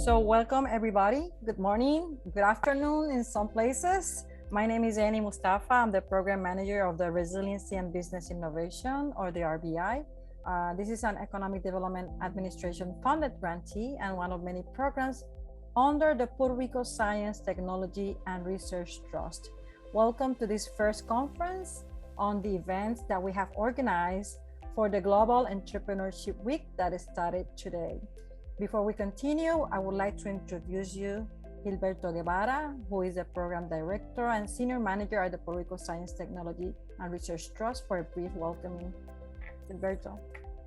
So welcome everybody. Good morning, good afternoon in some places. My name is Annie Mustafa. I'm the program manager of the Resiliency and Business Innovation, or the RBI. This is an Economic Development Administration funded grantee and one of many programs under the Puerto Rico Science, Technology and Research Trust. Welcome to this first conference on the events that we have organized for the Global Entrepreneurship Week that started today. Before we continue, I would like to introduce you Gilberto Guevara, who is the Program Director and Senior Manager at the Puerto Rico Science, Technology and Research Trust, for a brief welcoming. Gilberto.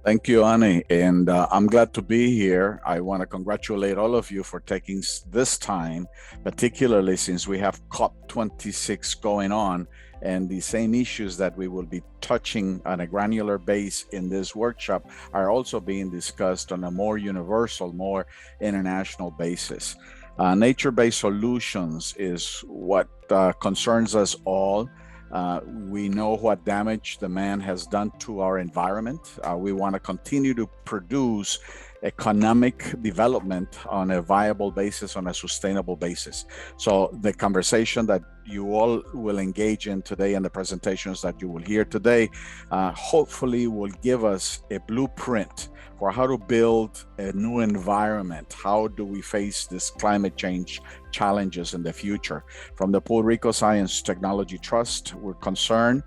Thank you, Annie, and I'm glad to be here. I want to congratulate all of you for taking this time, particularly since we have COP26 going on, and the same issues that we will be touching on a granular base in this workshop are also being discussed on a more universal, more international basis. NatureBased Solutions is what concerns us all. We know what damage the man has done to our environment. We want to continue to produce economic development on a viable basis, on a sustainable basis. So the conversation that you all will engage in today and the presentations that you will hear today, hopefully will give us a blueprint for how to build a new environment. How do we face this climate change challenges in the future? From the Puerto Rico Science Technology Trust, we're concerned.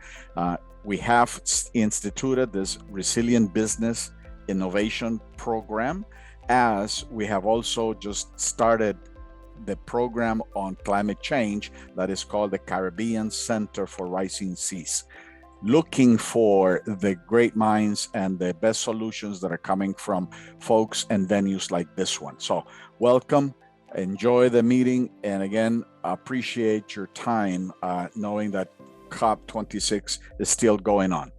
We have instituted this Resilient Business Innovation Program, as we have also just started the program on climate change that is called the Caribbean Center for Rising Seas, looking for the great minds and the best solutions that are coming from folks and venues like this one. So welcome, enjoy the meeting, and again, appreciate your time knowing that COP26 is still going on.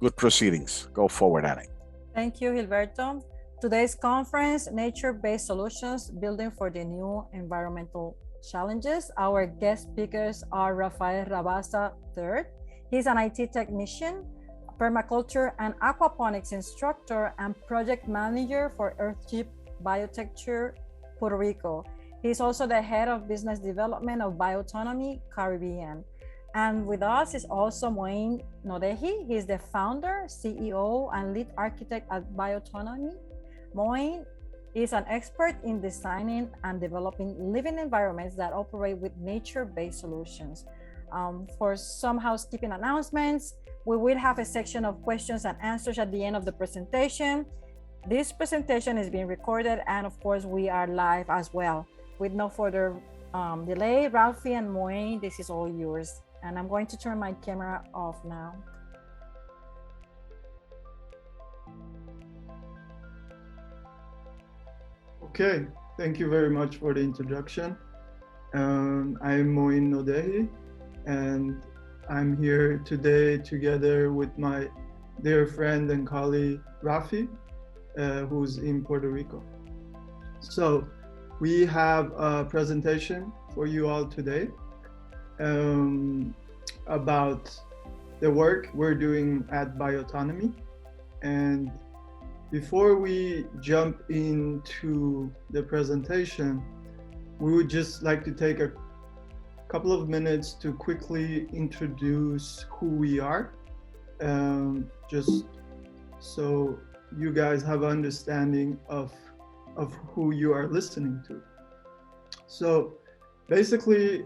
Good proceedings. Go forward, Annie. Thank you, Gilberto. Today's conference, Nature-Based Solutions, Building for the New Environmental Challenges. Our guest speakers are Rafael Rabassa III. He's an IT technician, permaculture and aquaponics instructor, and project manager for Earthship Biotecture, Puerto Rico. He's also the head of business development of Biotonomy Caribbean. And with us is also Moein Nodehi. He's the founder, CEO, and lead architect at Biotonomy. Moein is an expert in designing and developing living environments that operate with nature-based solutions. For some housekeeping announcements, we will have a section of questions and answers at the end of the presentation. This presentation is being recorded, and of course, we are live as well. With no further delay, Ralphie and Moein, this is all yours. And I'm going to turn my camera off now. Okay, thank you very much for the introduction. I'm Moein Nodehi, and I'm here today together with my dear friend and colleague, Rafi, who's in Puerto Rico. So we have a presentation for you all today about the work we're doing at Biotonomy. And before we jump into the presentation, we would just like to take a couple of minutes to quickly introduce who we are, just so you guys have an understanding of who you are listening to. So basically,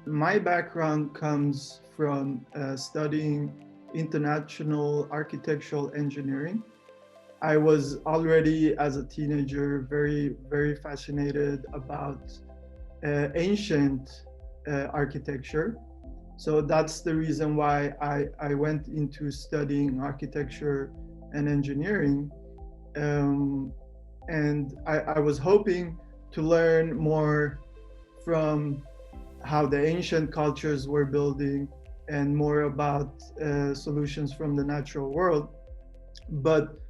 my background comes from studying international architectural engineering. I was already, as a teenager, very, very fascinated about ancient architecture. So that's the reason why I went into studying architecture and engineering. And I was hoping to learn more from how the ancient cultures were building and more about solutions from the natural world. But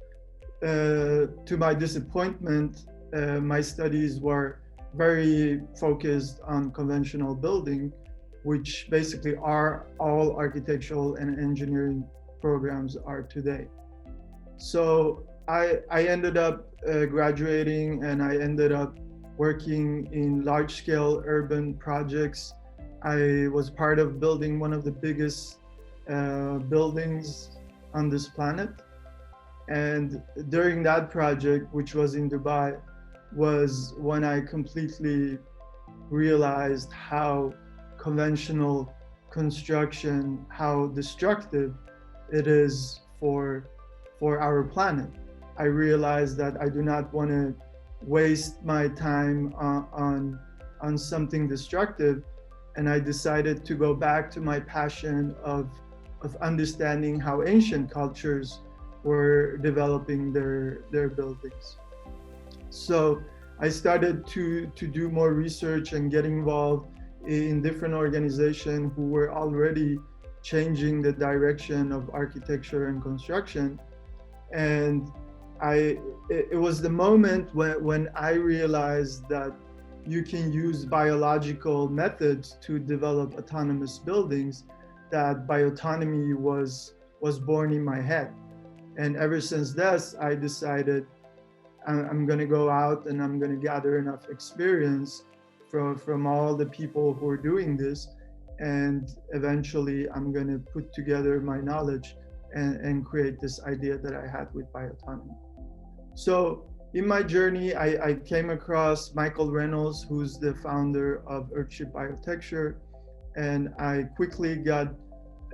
to my disappointment, my studies were very focused on conventional building, which basically are all architectural and engineering programs are today. So I ended up graduating, and I ended up working in large-scale urban projects. I was part of building one of the biggest buildings on this planet. And during that project, which was in Dubai, was when I completely realized how conventional construction, how destructive it is for our planet. I realized that I do not want to waste my time on something destructive, and I decided to go back to my passion of understanding how ancient cultures were developing their buildings. So I started to do more research and get involved in different organizations who were already changing the direction of architecture and construction. And it was the moment when I realized that you can use biological methods to develop autonomous buildings, that Biotonomy was born in my head. And ever since this, I decided I'm going to go out and I'm going to gather enough experience from all the people who are doing this. And eventually I'm going to put together my knowledge and create this idea that I had with Biotonomy. So in my journey, I came across Michael Reynolds, who's the founder of Earthship Biotecture, and I quickly got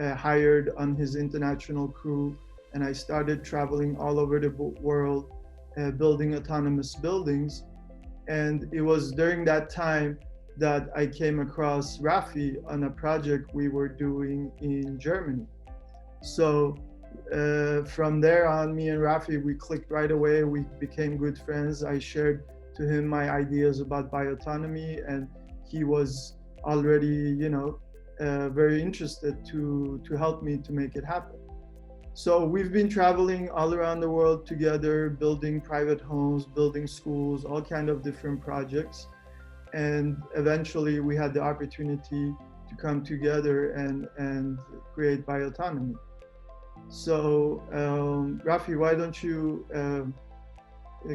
hired on his international crew, and I started traveling all over the world, building autonomous buildings. And it was during that time that I came across Rafi on a project we were doing in Germany. So from there on, me and Rafi, we clicked right away. We became good friends. I shared to him my ideas about bioautonomy, and he was already, very interested to help me to make it happen. So we've been traveling all around the world together, building private homes, building schools, all kind of different projects. And eventually we had the opportunity to come together and create Biotonomy. So Rafi, why don't you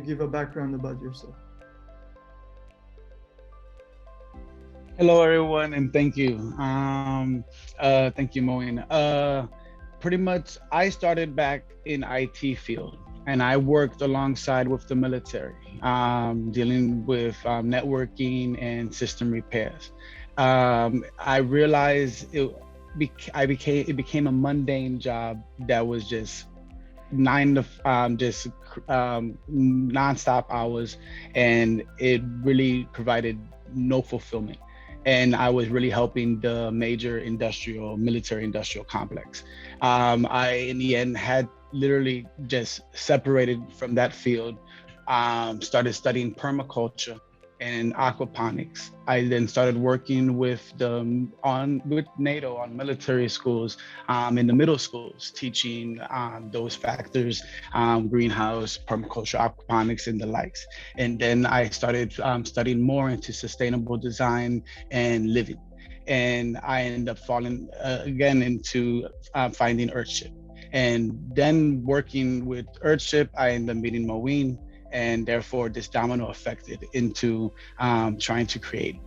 give a background about yourself? Hello, everyone, and thank you. Thank you, Moein. Pretty much, I started back in IT field, and I worked alongside with the military, dealing with networking and system repairs. I realized it became a mundane job that was just nonstop hours, and it really provided no fulfillment. And I was really helping the major military industrial complex. I, in the end, had literally just separated from that field, started studying permaculture and aquaponics. I then started working with NATO on military schools, in the middle schools, teaching those factors, greenhouse, permaculture, aquaponics, and the likes. And then I started studying more into sustainable design and living. And I ended up falling again into finding Earthship. And then working with Earthship, I ended up meeting Moein, and therefore this domino affected into trying to create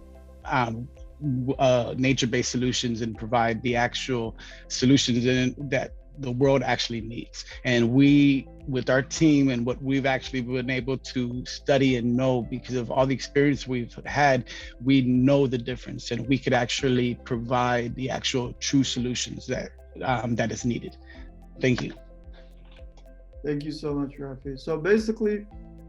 nature-based solutions and provide the actual solutions that the world actually needs. And we, with our team and what we've actually been able to study and know, because of all the experience we've had, we know the difference, and we could actually provide the actual true solutions that is needed. Thank you. Thank you so much, Rafi. So basically,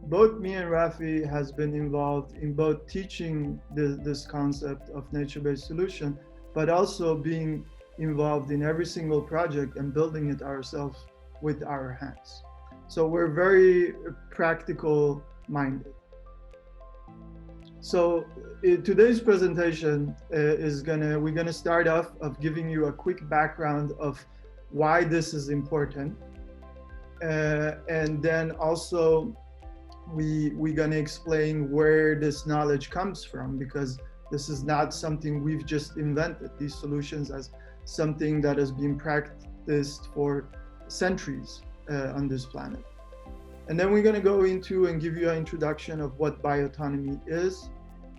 both me and Rafi has been involved in both teaching this concept of nature-based solution, but also being involved in every single project and building it ourselves with our hands. So we're very practical minded. So today's presentation we're gonna start off of giving you a quick background of why this is important, and then also we're going to explain where this knowledge comes from, because this is not something we've just invented. These solutions as something that has been practiced for centuries on this planet. And then we're going to go into and give you an introduction of what bioautonomy is.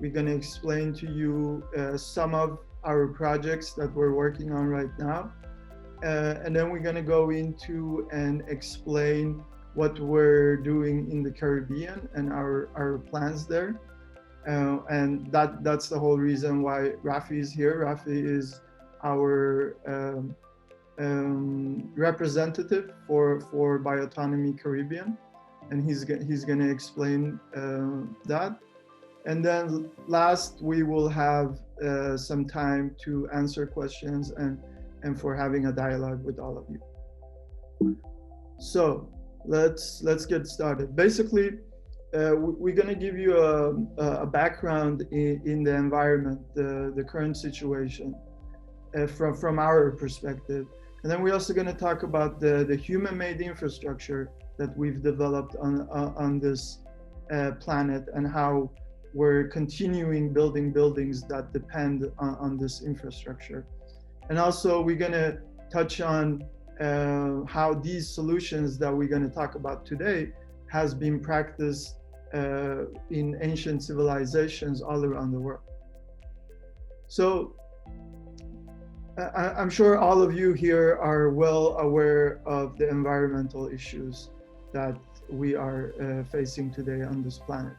We're going to explain to you some of our projects that we're working on right now. And then we're going to go into and explain what we're doing in the Caribbean and our plans there. And that's the whole reason why Rafi is here. Rafi is our representative for BioAutonomy Caribbean, and he's going to explain that. And then last, we will have some time to answer questions and for having a dialogue with all of you. So let's get started. Basically, we're going to give you a background in the environment, the current situation from our perspective. And then we're also going to talk about the human-made infrastructure that we've developed on this planet, and how we're continuing building buildings that depend on this infrastructure. And also we're going to touch on how these solutions that we're going to talk about today has been practiced in ancient civilizations all around the world. So I'm sure all of you here are well aware of the environmental issues that we are facing today on this planet.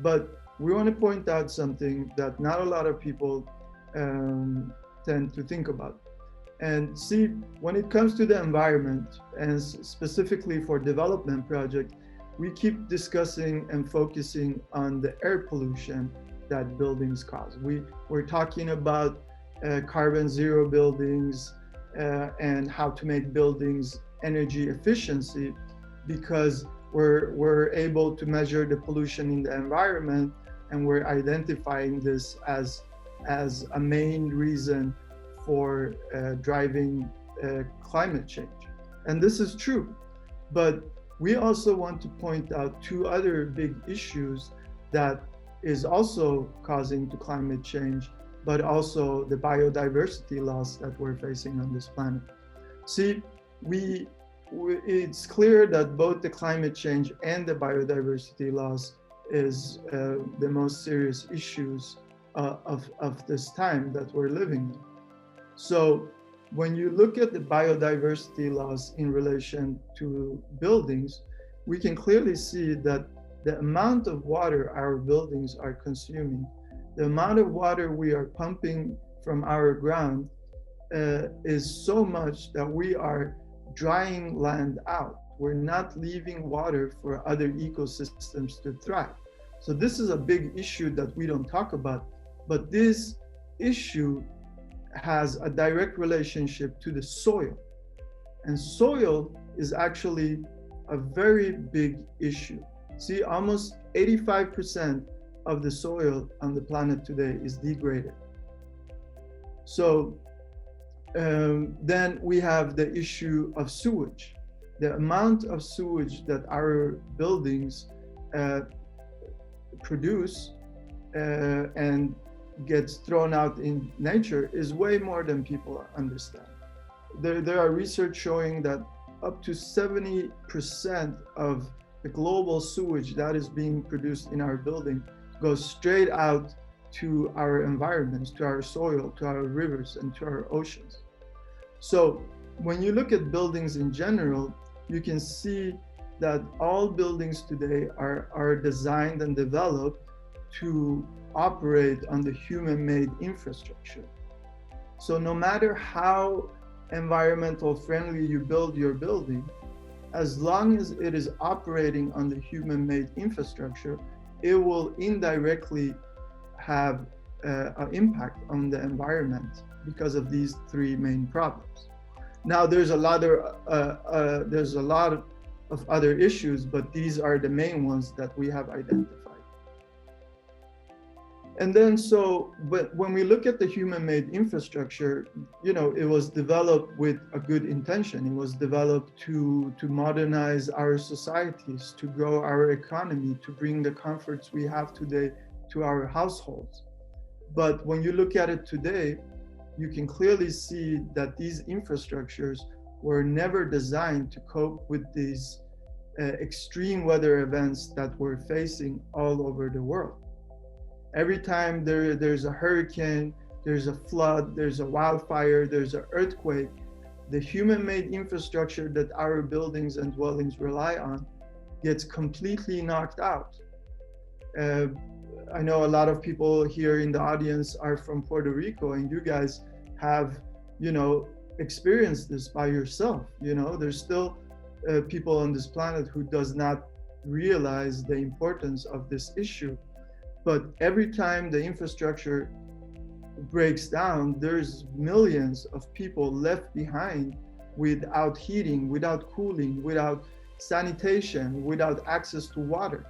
But we want to point out something that not a lot of people tend to think about. And see, when it comes to the environment, and specifically for development project, we keep discussing and focusing on the air pollution that buildings cause. We're talking about carbon zero buildings and how to make buildings energy efficiency, because we're able to measure the pollution in the environment, and we're identifying this as a main reason for driving climate change. And this is true, but we also want to point out two other big issues that is also causing to climate change, but also the biodiversity loss that we're facing on this planet. See, it's clear that both the climate change and the biodiversity loss is the most serious issues of this time that we're living in. So when you look at the biodiversity loss in relation to buildings, we can clearly see that the amount of water our buildings are consuming, the amount of water we are pumping from our ground is so much that we are drying land out. We're not leaving water for other ecosystems to thrive. So this is a big issue that we don't talk about, but this issue has a direct relationship to the soil. And soil is actually a very big issue. See, almost 85% of the soil on the planet today is degraded. So then we have the issue of sewage. The amount of sewage that our buildings produce and gets thrown out in nature is way more than people understand. There are research showing that up to 70% of the global sewage that is being produced in our building goes straight out to our environments, to our soil, to our rivers, and to our oceans. So when you look at buildings in general, you can see that all buildings today are designed and developed to operate on the human-made infrastructure. So no matter how environmental friendly you build your building, as long as it is operating on the human-made infrastructure, it will indirectly have an impact on the environment because of these three main problems. Now there's a lot of other issues, but these are the main ones that we have identified. And then but when we look at the human-made infrastructure, it was developed with a good intention. It was developed to modernize our societies, to grow our economy, to bring the comforts we have today to our households. But when you look at it today, you can clearly see that these infrastructures were never designed to cope with these extreme weather events that we're facing all over the world. Every time there's a hurricane, there's a flood, there's a wildfire, there's an earthquake, the human-made infrastructure that our buildings and dwellings rely on gets completely knocked out. I know a lot of people here in the audience are from Puerto Rico, and you guys have, experienced this by yourself. There's still people on this planet who does not realize the importance of this issue. But every time the infrastructure breaks down, there's millions of people left behind without heating, without cooling, without sanitation, without access to water.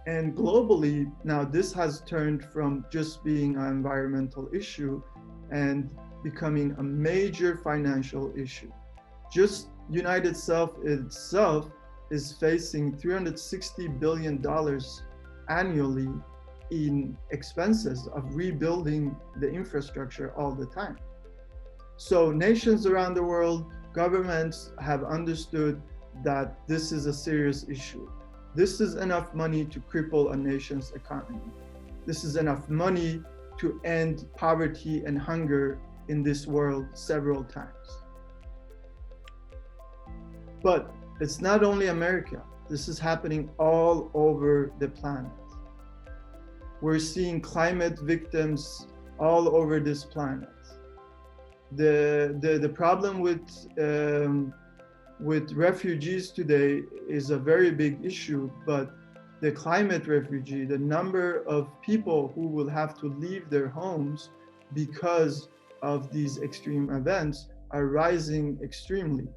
And globally, now this has turned from just being an environmental issue and becoming a major financial issue. Just United itself is facing $360 billion annually in expenses of rebuilding the infrastructure all the time. So nations around the world, governments have understood that this is a serious issue. This is enough money to cripple a nation's economy. This is enough money to end poverty and hunger in this world several times. But it's not only America. This is happening all over the planet. We're seeing climate victims all over this planet. The problem with refugees today is a very big issue, but the climate refugee, the number of people who will have to leave their homes because of these extreme events are rising extremely.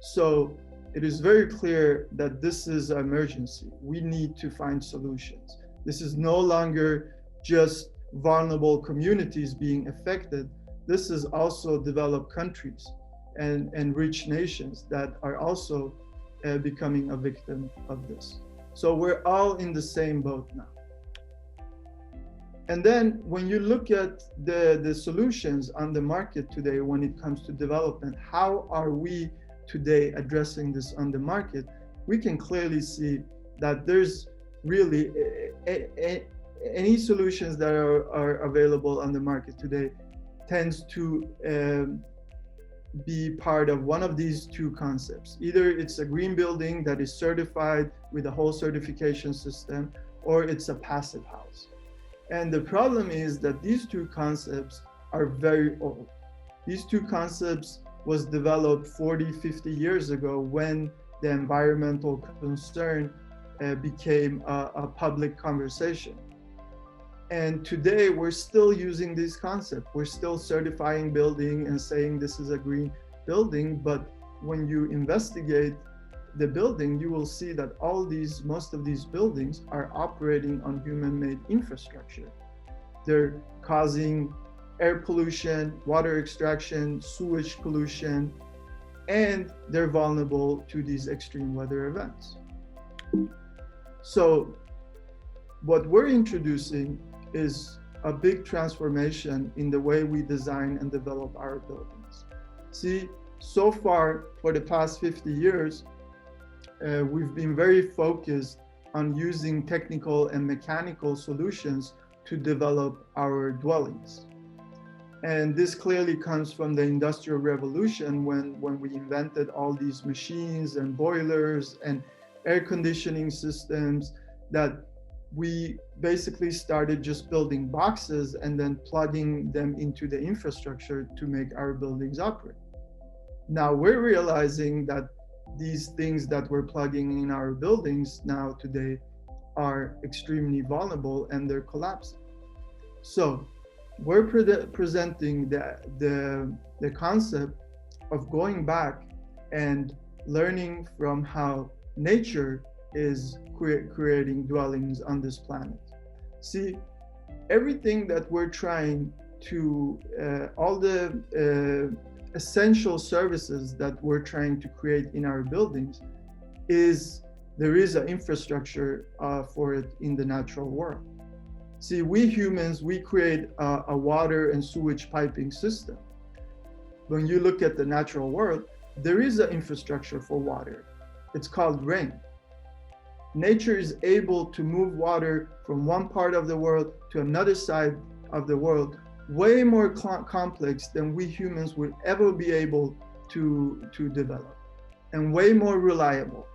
So it is very clear that this is an emergency. We need to find solutions. This is no longer just vulnerable communities being affected. This is also developed countries and rich nations that are also becoming a victim of this. So we're all in the same boat now. And then when you look at the solutions on the market today when it comes to development, how are we today addressing this on the market? We can clearly see that there's really any solutions that are available on the market today tends to be part of one of these two concepts. Either it's a green building that is certified with a whole certification system, or it's a passive house. And the problem is that these two concepts are very old. These two concepts was developed 40, 50 years ago when the environmental concern became a public conversation. And today we're still using this concept. We're still certifying building and saying this is a green building, but when you investigate the building, you will see that most of these buildings are operating on human-made infrastructure. They're causing air pollution, water extraction, sewage pollution, and they're vulnerable to these extreme weather events. So what we're introducing is a big transformation in the way we design and develop our buildings. See, so far for the past 50 years, we've been very focused on using technical and mechanical solutions to develop our dwellings. And this clearly comes from the Industrial Revolution when we invented all these machines and boilers and air conditioning systems, that we basically started just building boxes and then plugging them into the infrastructure to make our buildings operate. Now we're realizing that these things that we're plugging in our buildings now today are extremely vulnerable and they're collapsing. So we're presenting the concept of going back and learning from how nature is creating dwellings on this planet. See, everything that we're trying to, all the essential services that we're trying to create in our buildings there is an infrastructure for it in the natural world. See, we humans, we create a water and sewage piping system. When you look at the natural world, there is an infrastructure for water. It's called rain. Nature is able to move water from one part of the world to another side of the world, way more complex than we humans would ever be able to develop, and way more reliable.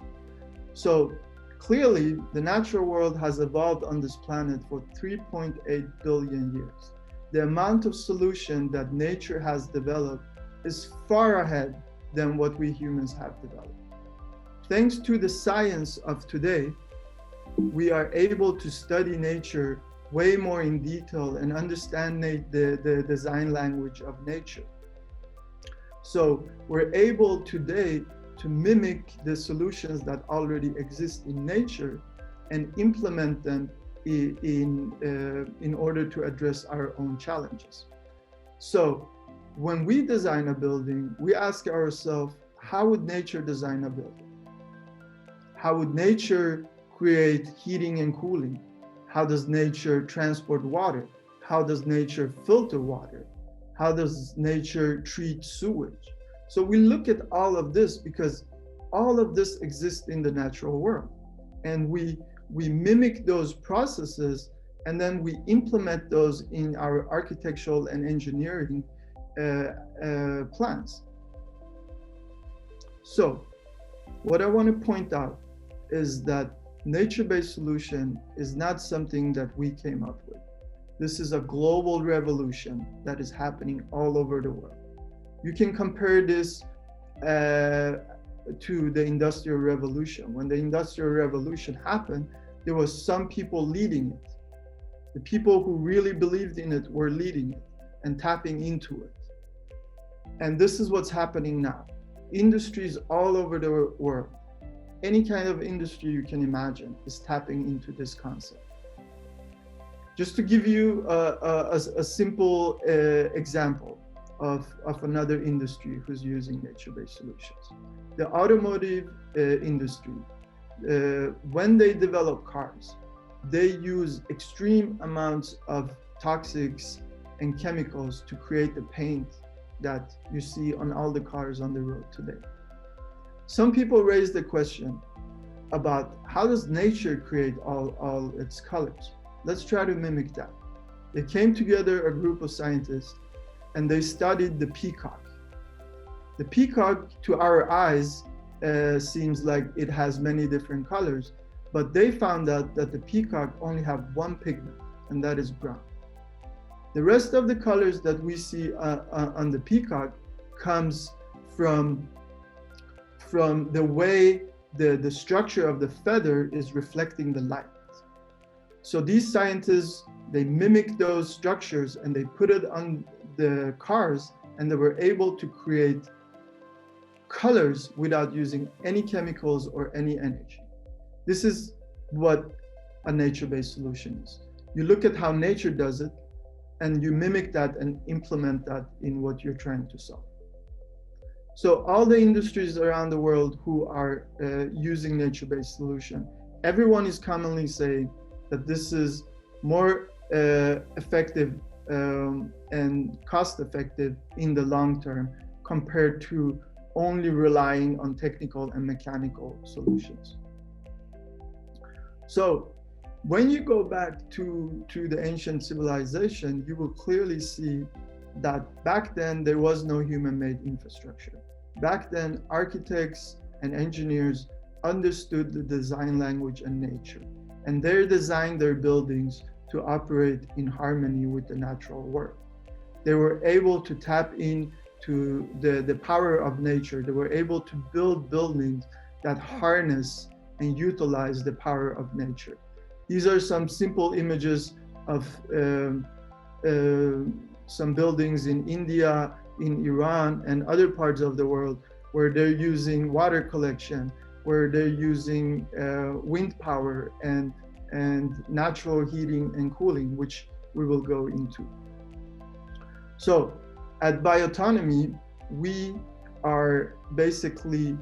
So clearly, the natural world has evolved on this planet for 3.8 billion years. The amount of solution that nature has developed is far ahead than what we humans have developed. Thanks to the science of today, we are able to study nature way more in detail and understand the design language of nature. So we're able today to mimic the solutions that already exist in nature and implement them in order to address our own challenges. So when we design a building, we ask ourselves, how would nature design a building? How would nature create heating and cooling? How does nature transport water? How does nature filter water? How does nature treat sewage? So we look at all of this because all of this exists in the natural world. And we mimic those processes, and then we implement those in our architectural and engineering plans. So what I want to point out is that nature-based solution is not something that we came up with. This is a global revolution that is happening all over the world. You can compare this to the Industrial Revolution. When the Industrial Revolution happened, there was some people leading it. The people who really believed in it were leading it and tapping into it. And this is what's happening now. Industries all over the world, any kind of industry you can imagine, is tapping into this concept. Just to give you a simple example of another industry who's using nature-based solutions. The automotive industry, when they develop cars, they use extreme amounts of toxics and chemicals to create the paint that you see on all the cars on the road today. Some people raise the question about how does nature create all its colors? Let's try to mimic that. They came together, a group of scientists, and they studied the peacock. The peacock, to our eyes, seems like it has many different colors, but they found out that the peacock only have one pigment, and that is brown. The rest of the colors that we see on the peacock comes from the way the structure of the feather is reflecting the light. So these scientists, they mimic those structures and they put it on the cars, and they were able to create colors without using any chemicals or any energy. This is what a nature-based solution is. You look at how nature does it, and you mimic that and implement that in what you're trying to solve. So all the industries around the world who are using nature-based solution, everyone is commonly saying that this is more effective and cost-effective in the long term compared to only relying on technical and mechanical solutions. So when you go back to the ancient civilization, you will clearly see that back then there was no human-made infrastructure. Back then, architects and engineers understood the design language and nature, and they designed their buildings to operate in harmony with the natural world. They were able to tap into the power of nature. They were able to build buildings that harness and utilize the power of nature. These are some simple images of some buildings in India, in Iran, and other parts of the world where they're using water collection, where they're using wind power and natural heating and cooling, which we will go into. So at Biotonomy, we are basically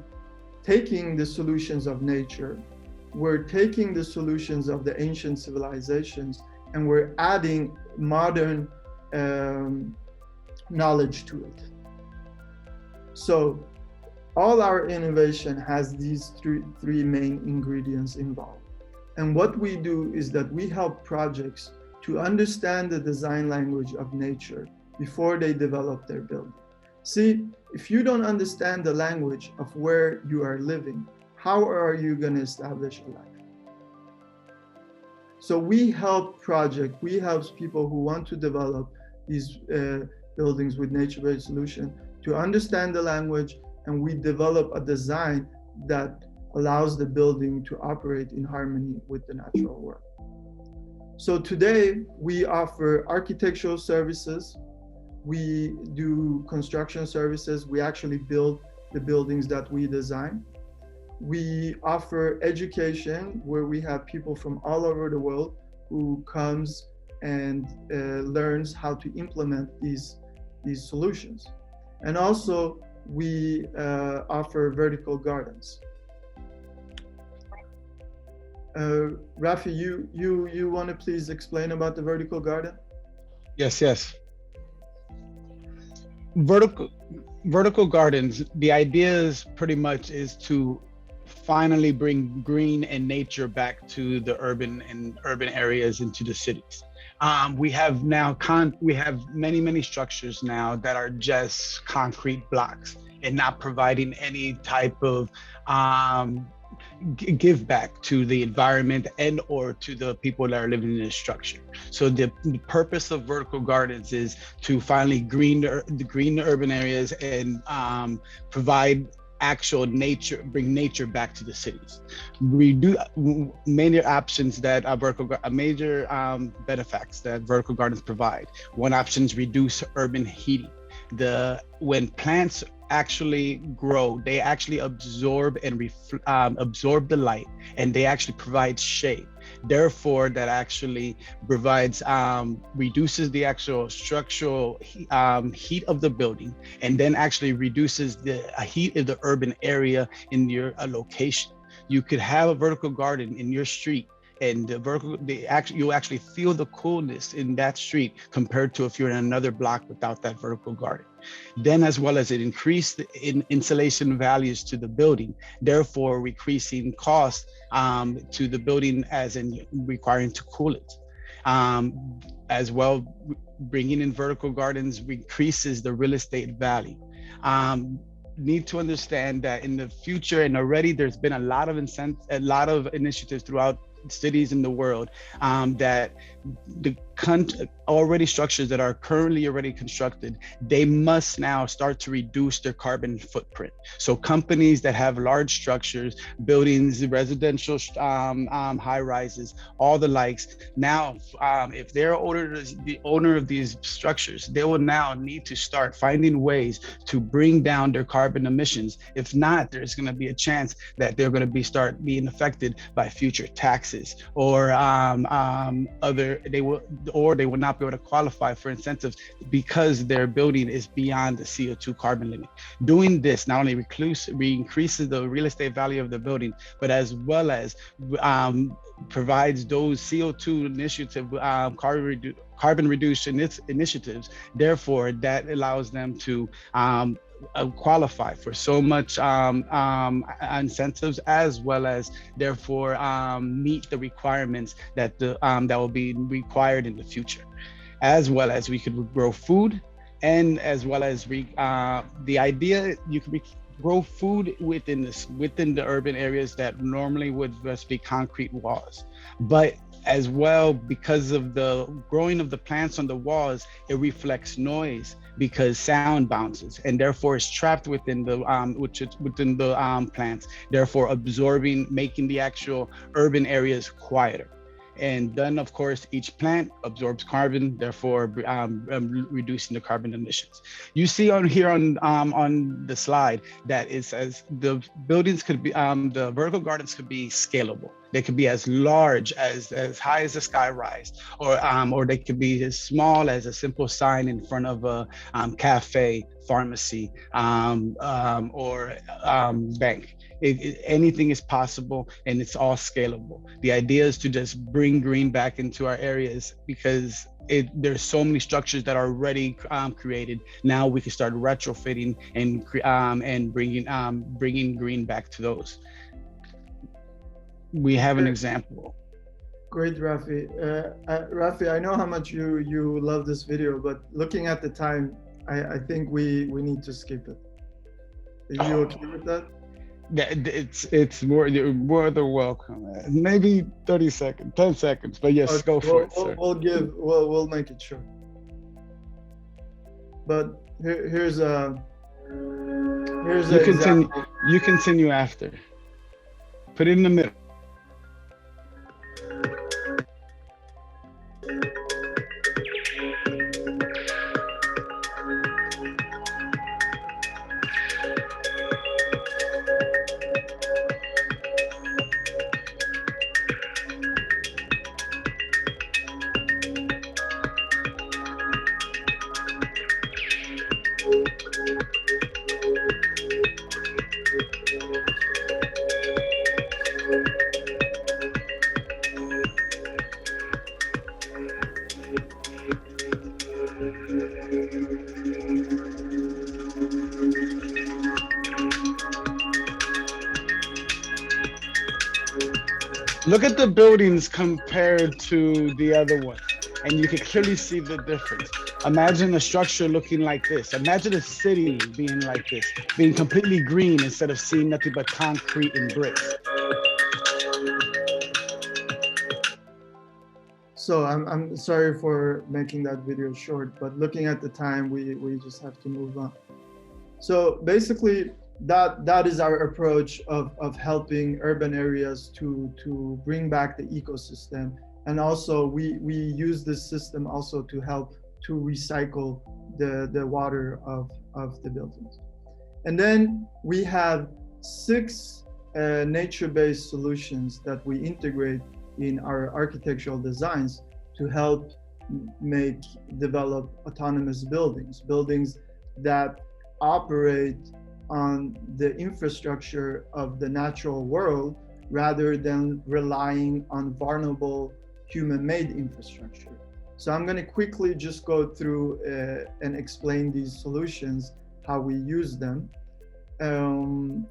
taking the solutions of nature, we're taking the solutions of the ancient civilizations, and we're adding modern knowledge to it. So all our innovation has these three main ingredients involved. And what we do is that we help projects to understand the design language of nature before they develop their building. See, if you don't understand the language of where you are living, how are you going to establish a life? So we help people who want to develop these buildings with nature-based solution to understand the language, and we develop a design that allows the building to operate in harmony with the natural world. So today we offer architectural services, we do construction services, we actually build the buildings that we design. We offer education where we have people from all over the world who comes and learns how to implement these solutions. And also we offer vertical gardens. Rafi, you want to please explain about the vertical garden? Yes. Vertical gardens, the idea is pretty much is to finally bring green and nature back to the urban areas into the cities. We have many structures now that are just concrete blocks and not providing any type of give back to the environment and or to the people that are living in the structure. So the purpose of vertical gardens is to finally green the urban areas and provide actual nature, bring nature back to the cities. We do major options that major benefits that vertical gardens provide. One option is reduce urban heating. When plants actually grow, they actually absorb and absorb the light, and they actually provide shade. Therefore, that actually provides reduces the actual structural heat of the building, and then actually reduces the heat of the urban area in your location. You could have a vertical garden in your street, and you'll actually feel the coolness in that street compared to if you're in another block without that vertical garden. Then, as well as it increased the insulation values to the building, therefore decreasing cost to the building as in requiring to cool it. As well, bringing in vertical gardens increases the real estate value. Need to understand that in the future, and already there's been a lot of initiatives throughout cities in the world that the already structures that are currently already constructed, they must now start to reduce their carbon footprint. So companies that have large structures, buildings, residential high rises, all the likes, now if they're the owner of these structures, they will now need to start finding ways to bring down their carbon emissions. If not, there's going to be a chance that they're going to start being affected by future taxes or they will not be able to qualify for incentives because their building is beyond the CO2 carbon limit. Doing this not only increases the real estate value of the building, but as well as provides those CO2 initiative carbon reduction initiatives. Therefore, that allows them to qualify for so much incentives, as well as therefore meet the requirements that that will be required in the future. As well as we could grow food, and as well as the idea you could grow food within the urban areas that normally would just be concrete walls, but as well, because of the growing of the plants on the walls, it reflects noise because sound bounces, and therefore is trapped within the plants, therefore absorbing, making the actual urban areas quieter. And then, of course, each plant absorbs carbon, therefore reducing the carbon emissions. You see on here on the slide that it says the buildings could be, the vertical gardens could be scalable. They could be as large as high as the sky rise, or they could be as small as a simple sign in front of a cafe, pharmacy, or bank. Anything is possible, and it's all scalable. The idea is to just bring green back into our areas, because there's so many structures that are already created. Now we can start retrofitting and bringing green back to those. We have an example. Great, Rafi. Rafi, I know how much you love this video, but looking at the time, I think we need to skip it. Are you okay with that? It's more than welcome. Maybe 30 seconds, 10 seconds, but yes, go for it, sir. We'll make it short. But here's you continue after. Put it in the middle. Look at the buildings compared to the other one, and you can clearly see the difference. Imagine a structure looking like this. Imagine a city being like this, being completely green instead of seeing nothing but concrete and bricks. So I'm sorry for making that video short, but looking at the time, we just have to move on. So basically, that is our approach of helping urban areas to bring back the ecosystem. And also we use this system also to help to recycle the water of the buildings. And then we have 6 nature-based solutions that we integrate in our architectural designs to help develop autonomous buildings that operate on the infrastructure of the natural world rather than relying on vulnerable human-made infrastructure. So I'm going to quickly just go through and explain these solutions, how we use them.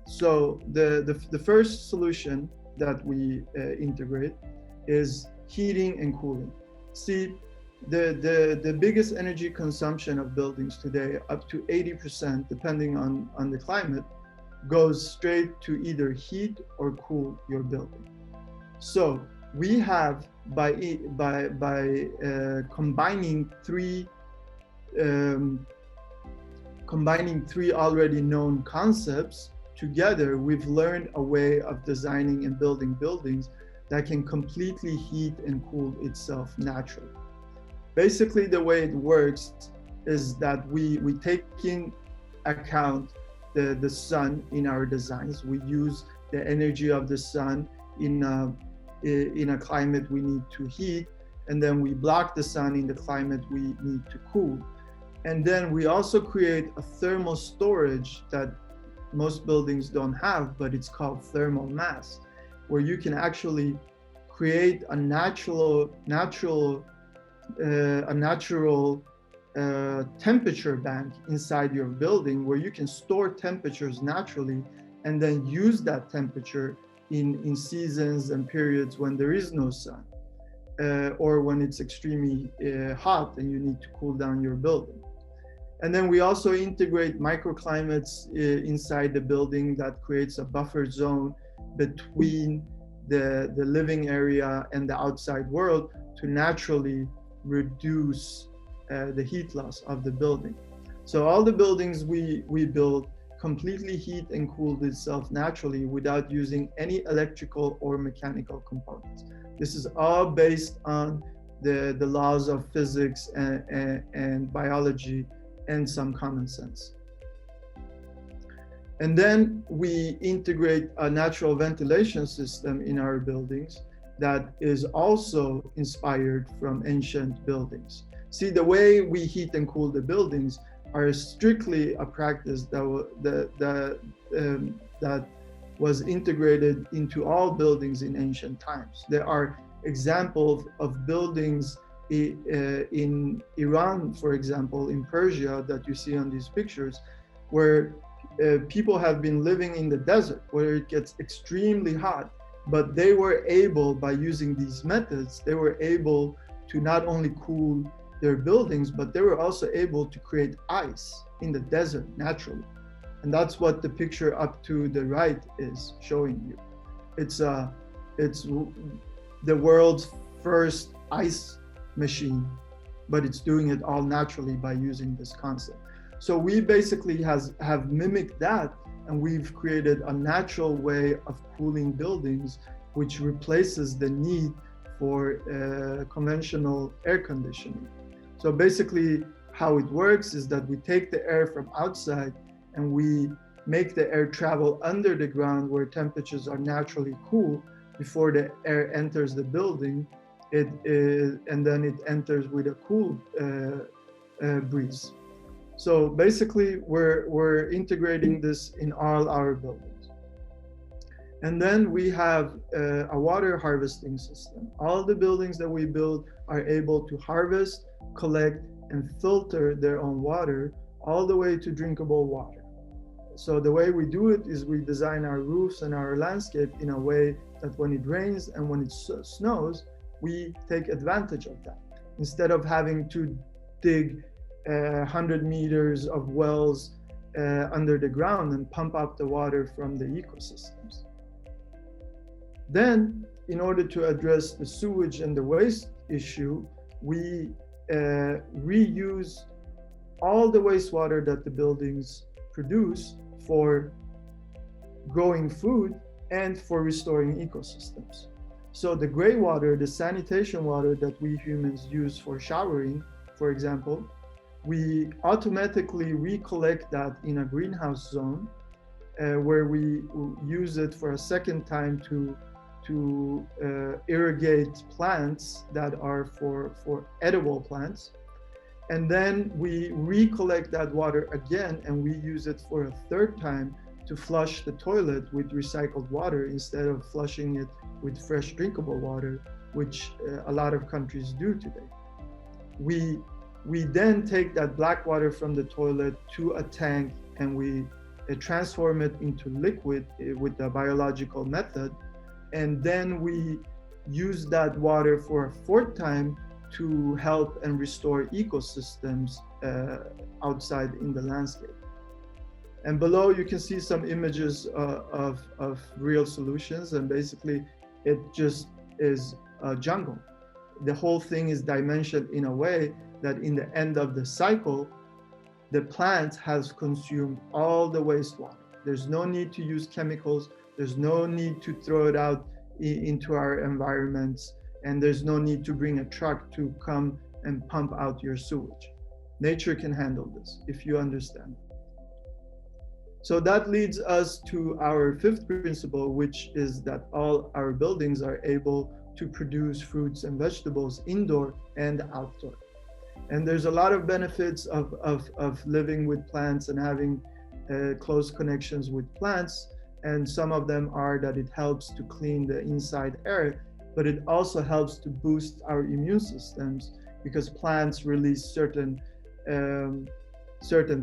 So the first solution that we integrate is heating and cooling. See, the biggest energy consumption of buildings today, up to 80%, depending on the climate, goes straight to either heat or cool your building. So we have, by combining three already known concepts together, we've learned a way of designing and building buildings that can completely heat and cool itself naturally. Basically, the way it works is that we take in account the sun in our designs. We use the energy of the sun in a climate we need to heat, and then we block the sun in the climate we need to cool. And then we also create a thermal storage that most buildings don't have, but it's called thermal mass, where you can actually create a natural temperature bank inside your building, where you can store temperatures naturally and then use that temperature in seasons and periods when there is no sun, or when it's extremely hot and you need to cool down your building. And then we also integrate microclimates inside the building that creates a buffer zone between the living area and the outside world to naturally reduce the heat loss of the building. So all the buildings we build completely heat and cool itself naturally without using any electrical or mechanical components. This is all based on the laws of physics and biology and some common sense. And then we integrate a natural ventilation system in our buildings that is also inspired from ancient buildings. See, the way we heat and cool the buildings are strictly a practice that was integrated into all buildings in ancient times. There are examples of buildings in Iran, for example, in Persia, that you see on these pictures, where people have been living in the desert where it gets extremely hot, but they were able, by using these methods, they were able to not only cool their buildings, but they were also able to create ice in the desert naturally. And that's what the picture up to the right is showing you. It's the world's first ice machine, but it's doing it all naturally by using this concept. So we basically have mimicked that, and we've created a natural way of cooling buildings, which replaces the need for conventional air conditioning. So basically how it works is that we take the air from outside and we make the air travel under the ground where temperatures are naturally cool before the air enters the building. And then it enters with a cool breeze. So basically we're integrating this in all our buildings. And then we have a water harvesting system. All the buildings that we build are able to harvest, collect, and filter their own water all the way to drinkable water. So the way we do it is we design our roofs and our landscape in a way that when it rains and when it snows, we take advantage of that. Instead of having to dig 100 meters of wells under the ground and pump up the water from the ecosystems. Then, in order to address the sewage and the waste issue, we reuse all the wastewater that the buildings produce for growing food and for restoring ecosystems. So the gray water, the sanitation water that we humans use for showering, for example, we automatically recollect that in a greenhouse zone where we use it for a second time to irrigate plants that are for edible plants. And then we recollect that water again and we use it for a third time to flush the toilet with recycled water instead of flushing it with fresh drinkable water, which a lot of countries do today. We then take that black water from the toilet to a tank and we transform it into liquid with the biological method. And then we use that water for a fourth time to help and restore ecosystems outside in the landscape. And below you can see some images of real solutions, and basically it just is a jungle. The whole thing is dimensioned in a way that in the end of the cycle, the plant has consumed all the wastewater. There's no need to use chemicals. There's no need to throw it out into our environments. And there's no need to bring a truck to come and pump out your sewage. Nature can handle this, if you understand. So that leads us to our fifth principle, which is that all our buildings are able to produce fruits and vegetables indoor and outdoor. And there's a lot of benefits of living with plants and having close connections with plants. And some of them are that it helps to clean the inside air, but it also helps to boost our immune systems because plants release certain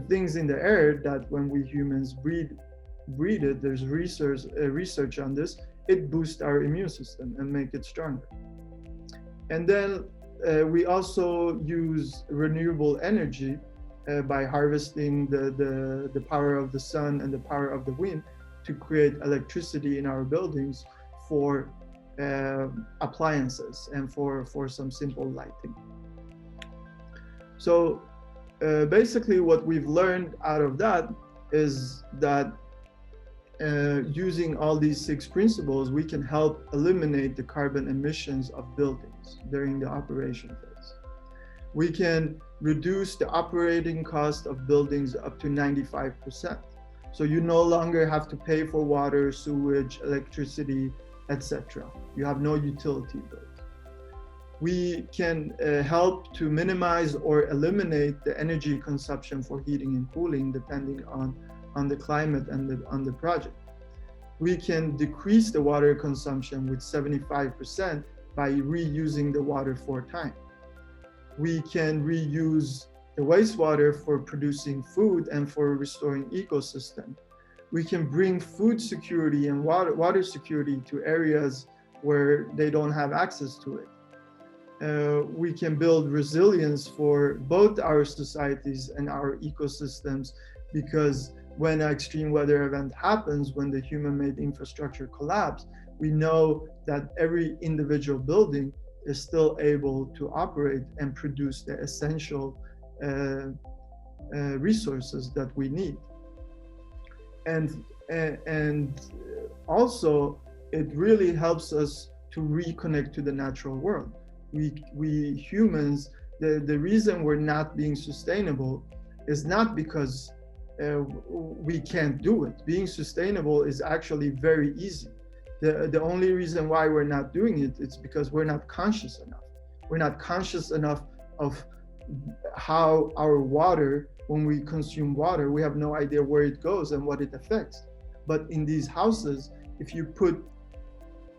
things in the air that when we humans breathe it, there's research on this, it boosts our immune system and make it stronger. And then we also use renewable energy by harvesting the power of the sun and the power of the wind to create electricity in our buildings for appliances and for some simple lighting. So basically what we've learned out of that is that using all these 6 principles, we can help eliminate the carbon emissions of buildings during the operation phase. We can reduce the operating cost of buildings up to 95%. So you no longer have to pay for water, sewage, electricity, etc. You have no utility bills. We can help to minimize or eliminate the energy consumption for heating and cooling depending on the climate and on the project. We can decrease the water consumption with 75% by reusing the water 4 times. We can reuse the wastewater for producing food and for restoring ecosystem. We can bring food security and water security to areas where they don't have access to it. We can build resilience for both our societies and our ecosystems, because when an extreme weather event happens, when the human-made infrastructure collapses, we know that every individual building is still able to operate and produce the essential resources that we need. And also, it really helps us to reconnect to the natural world. We humans, the reason we're not being sustainable is not because we can't do it. Being sustainable is actually very easy. The only reason why we're not doing it is because we're not conscious enough. We're not conscious enough of how our water, when we consume water, we have no idea where it goes and what it affects. But in these houses, if you put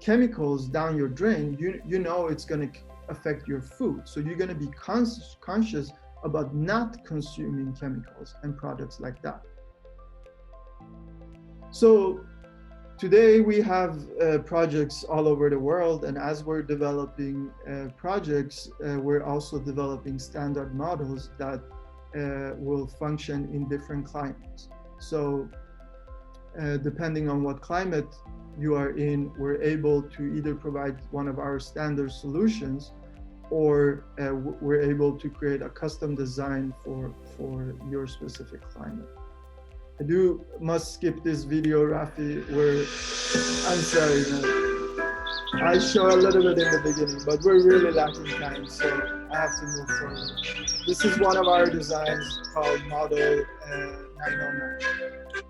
chemicals down your drain, you know it's going to affect your food. So you're going to be conscious about not consuming chemicals and products like that. So today we have projects all over the world, and as we're developing projects, we're also developing standard models that will function in different climates. So depending on what climate you are in, we're able to either provide one of our standard solutions, or we're able to create a custom design for your specific climate. I must skip this video, Rafi, where, I'm sorry, man. I show a little bit in the beginning, but we're really lacking time, so I have to move forward. This is one of our designs called Model 909.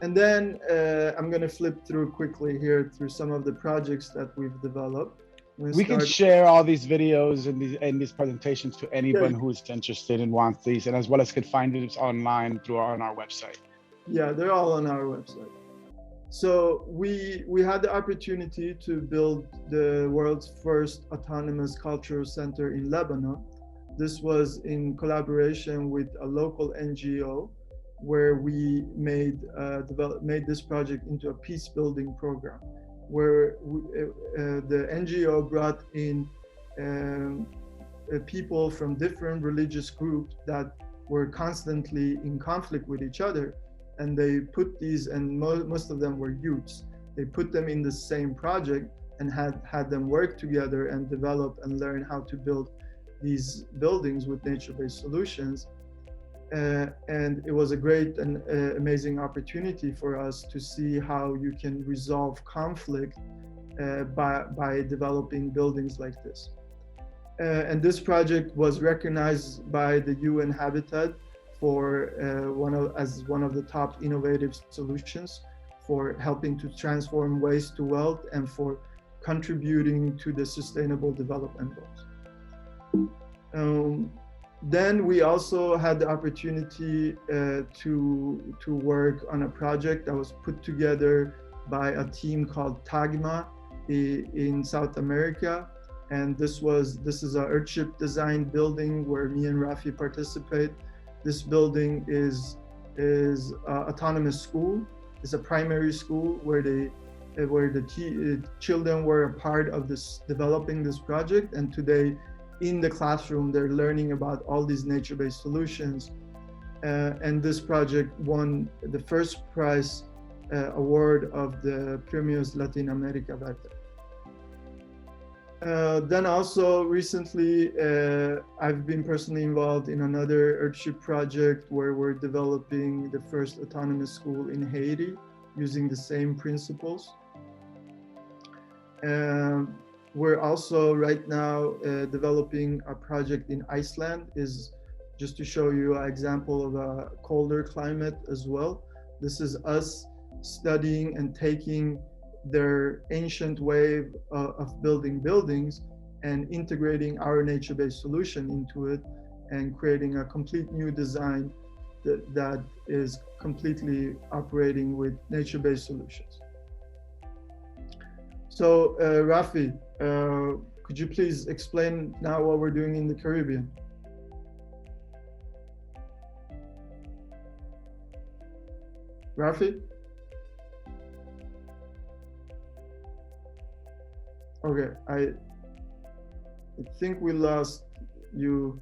And then I'm gonna flip through quickly here through some of the projects that we've developed. We can share all these videos and these presentations to anyone who's interested and wants these, and as well as can find it online on our website. Yeah, they're all on our website. So we had the opportunity to build the world's first autonomous cultural center in Lebanon. This was in collaboration with a local NGO, where we made this project into a peace building program, where the NGO brought in people from different religious groups that were constantly in conflict with each other, and they put these, and most of them were youths, they put them in the same project and had them work together and develop and learn how to build these buildings with nature-based solutions. And it was a great and amazing opportunity for us to see how you can resolve conflict by developing buildings like this. And this project was recognized by the UN Habitat for as one of the top innovative solutions for helping to transform waste to wealth and for contributing to the Sustainable Development Goals. Then we also had the opportunity to work on a project that was put together by a team called TAGMA in South America. And this is a Earthship design building where me and Rafi participate. This building is autonomous school. It's a primary school where the children were a part of developing this project, and today in the classroom they're learning about all these nature-based solutions. And this project won the first prize award of the Premios Latin America Verde. Then also recently, I've been personally involved in another Earthship project where we're developing the first autonomous school in Haiti using the same principles. We're also right now developing a project in Iceland, is just to show you an example of a colder climate as well, This is us studying and taking their ancient way of building buildings and integrating our nature-based solution into it and creating a complete new design that is completely operating with nature-based solutions. So Rafi, could you please explain now what we're doing in the Caribbean? Rafi? Okay, I think we lost you.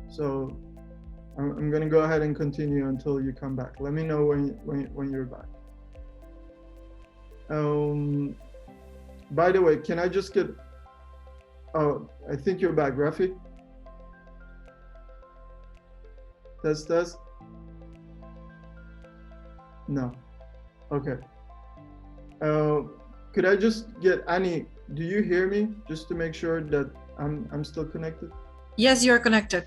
So I'm gonna go ahead and continue until you come back. Let me know when you're back. By the way, can I just get, oh, I think you're back, Rafi. Test. No, okay. Could I just get Annie, do you hear me? Just to make sure that I'm still connected? Yes, you're connected.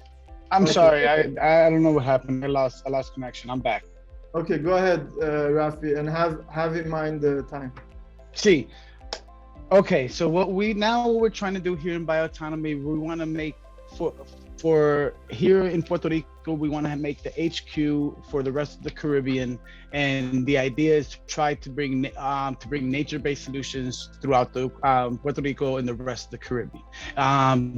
I'm Okay. sorry, I don't know what happened. I lost connection. I'm back. Okay, go ahead, Rafi, and have in mind the time. See, okay, so what we're trying to do here in Biotonomy, we want to make for here in Puerto Rico, we want to make the HQ for the rest of the Caribbean, and the idea is to try to bring nature-based solutions throughout the Puerto Rico and the rest of the Caribbean.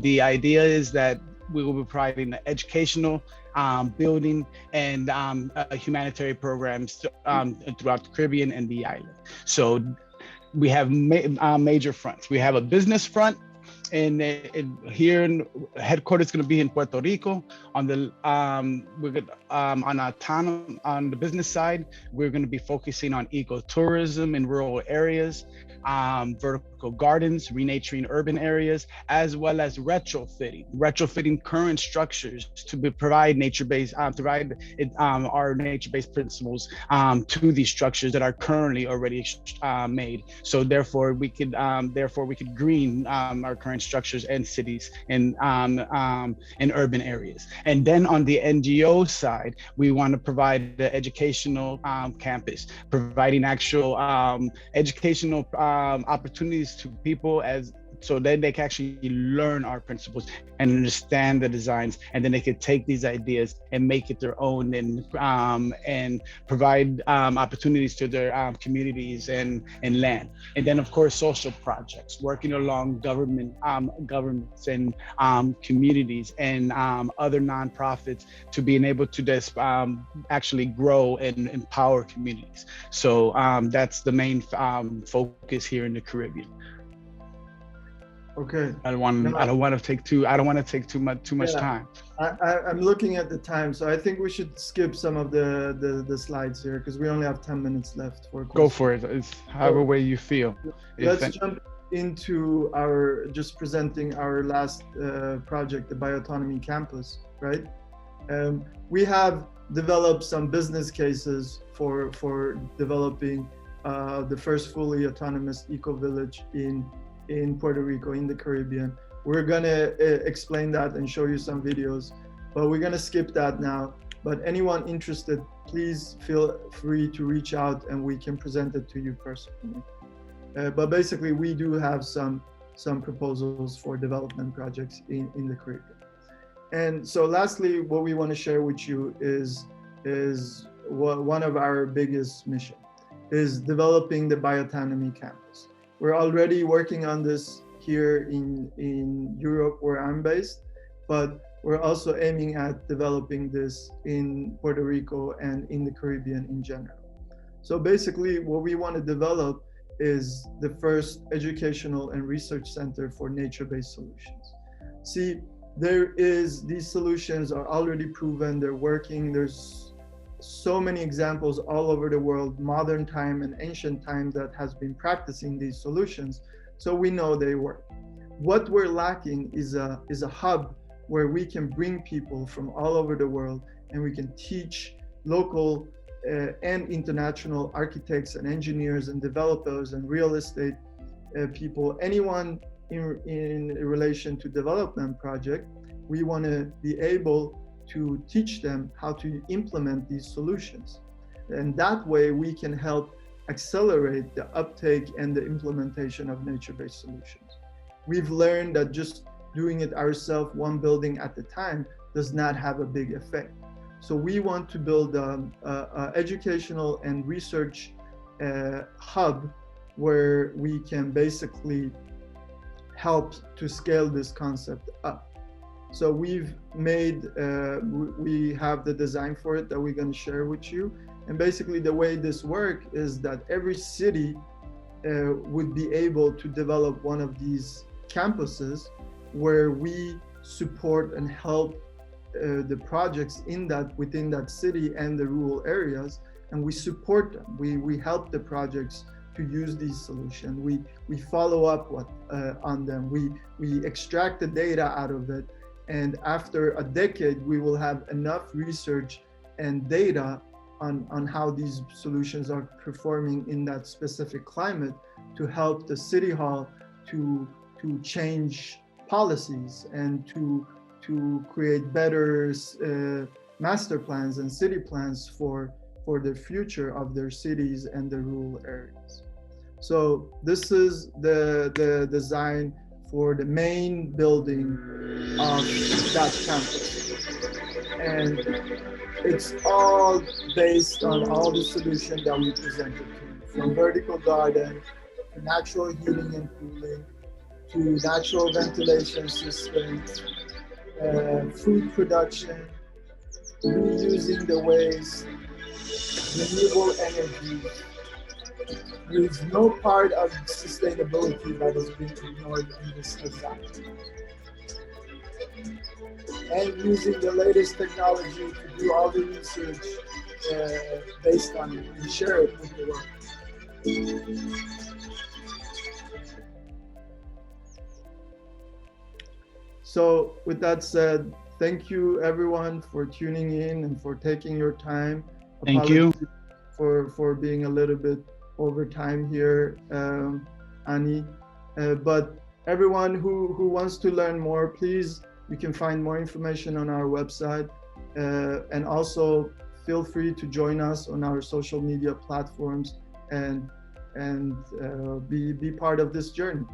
The idea is that we will be providing the educational, building, and humanitarian programs throughout the Caribbean and the island. So we have major fronts. We have a business front, and here in headquarters is going to be in Puerto Rico. On the on the business side, we're going to be focusing on ecotourism in rural areas, vertical gardens, renaturing urban areas, as well as retrofitting current structures to provide nature-based, our nature-based principles to these structures that are currently already made. So therefore we could green our current structures and cities in urban areas. And then on the NGO side, we want to provide the educational campus, providing actual educational opportunities to people so that they can actually learn our principles and understand the designs, and then they could take these ideas and make it their own and provide opportunities to their communities and land. And then of course social projects, working along governments and communities and other nonprofits to being able to just actually grow and empower communities. So that's the main focus here in the Caribbean. Okay. I don't want to take too much time. I'm looking at the time, so I think we should skip some of the slides here because we only have 10 minutes left for questions. Go for it. It's however way you feel. Let's jump into just presenting our last project, the BioAutonomy Campus, right? We have developed some business cases for developing the first fully autonomous eco-village in Puerto Rico, in the Caribbean. We're gonna explain that and show you some videos, but we're gonna skip that now. But anyone interested, please feel free to reach out and we can present it to you personally. But basically, we do have some proposals for development projects in the Caribbean. And so lastly, what we want to share with you is one of our biggest mission is developing the Bioautonomy Campus. We're already working on this here in Europe, where I'm based, but we're also aiming at developing this in Puerto Rico and in the Caribbean in general. So basically, what we want to develop is the first educational and research center for nature-based solutions. See, these solutions are already proven, they're working. There's so many examples all over the world, modern time and ancient time, that has been practicing these solutions. So we know they work. What we're lacking is a hub where we can bring people from all over the world and we can teach local and international architects and engineers and developers and real estate people, anyone in relation to development project. We want to be able to teach them how to implement these solutions. And that way we can help accelerate the uptake and the implementation of nature-based solutions. We've learned that just doing it ourselves, one building at a time, does not have a big effect. So we want to build an educational and research hub where we can basically help to scale this concept up. So we have the design for it that we're going to share with you. And basically the way this works is that every city would be able to develop one of these campuses where we support and help the projects within that city and the rural areas, and we support them. We help the projects to use these solutions. We follow up on them. We extract the data out of it, and after a decade, we will have enough research and data on how these solutions are performing in that specific climate to help the city hall to change policies and to create better master plans and city plans for the future of their cities and the rural areas. So this is the design for the main building of that campus. And it's all based on all the solutions that we presented to you, from vertical garden to natural heating and cooling to natural ventilation systems, food production, reusing the waste, renewable energy. There's no part of sustainability that has been ignored in this design. And using the latest technology to do all the research based on it and share it with the world. So with that said, thank you everyone for tuning in and for taking your time. Thank you. For being a little bit over time here, Ani. But everyone who wants to learn more, please, you can find more information on our website. And also feel free to join us on our social media platforms and be part of this journey.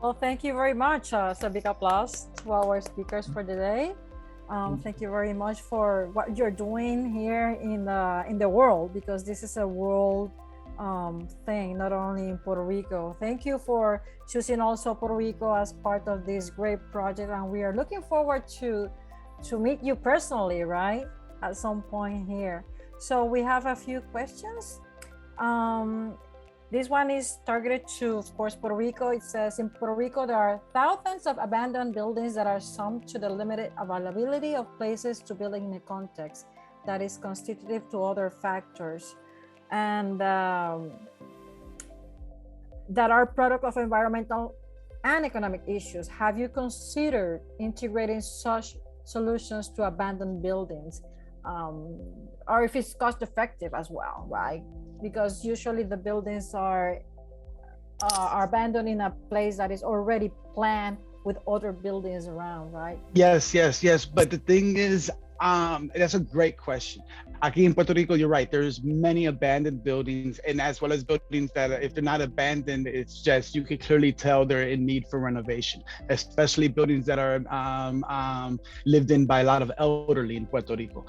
Well, thank you very much. So big applause to our speakers for today. Thank you very much for what you're doing here in the world, because this is a world thing, not only in Puerto Rico. Thank you for choosing also Puerto Rico as part of this great project, and we are looking forward to meet you personally, right, at some point here. So we have a few questions. This one is targeted to, of course, Puerto Rico. It says, in Puerto Rico, there are thousands of abandoned buildings that are summed to the limited availability of places to build in a context that is constitutive to other factors, and that are product of environmental and economic issues. Have you considered integrating such solutions to abandoned buildings? Or if it's cost effective as well, right? Because usually the buildings are abandoned in a place that is already planned with other buildings around, right? Yes. But the thing is, that's a great question. Aquí in Puerto Rico, you're right. There's many abandoned buildings, and as well as buildings that if they're not abandoned, it's just, you can clearly tell they're in need for renovation, especially buildings that are lived in by a lot of elderly in Puerto Rico.